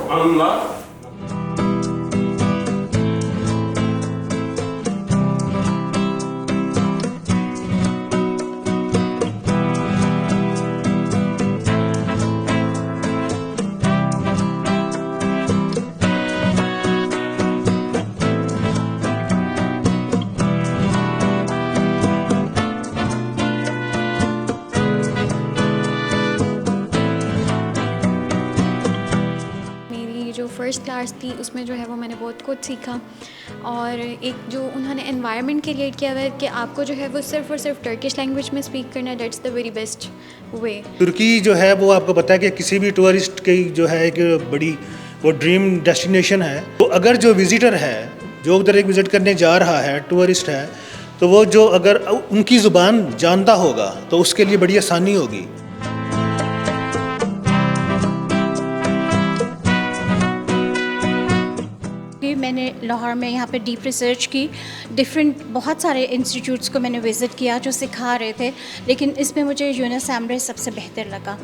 Allah. जो first class थी उसमें जो है वो मैंने बहुत कुछ सीखा और एक जो उन्होंने एनवायरनमेंट क्रिएट किया हुआ है कि आपको जो है वो सिर्फ़ और सिर्फ टर्किश लैंग्वेज में स्पीक करना है, that's the very best way. तुर्की जो है वो आपको पता है कि किसी भी टूरिस्ट की जो है एक बड़ी वो ड्रीम डेस्टिनेशन है। तो अगर जो विज़िटर है जो उधर एक विज़िट करने जा रहा है, टूरिस्ट है, तो वो जो अगर उनकी ज़ुबान जानता होगा तो उसके लिए बड़ी आसानी होगी। मैंने लाहौर में यहाँ पे डीप रिसर्च की, डिफरेंट बहुत सारे इंस्टीट्यूट्स को मैंने विज़िट किया जो सिखा रहे थे, लेकिन इसमें मुझे यूनुस एमरे सबसे बेहतर लगा।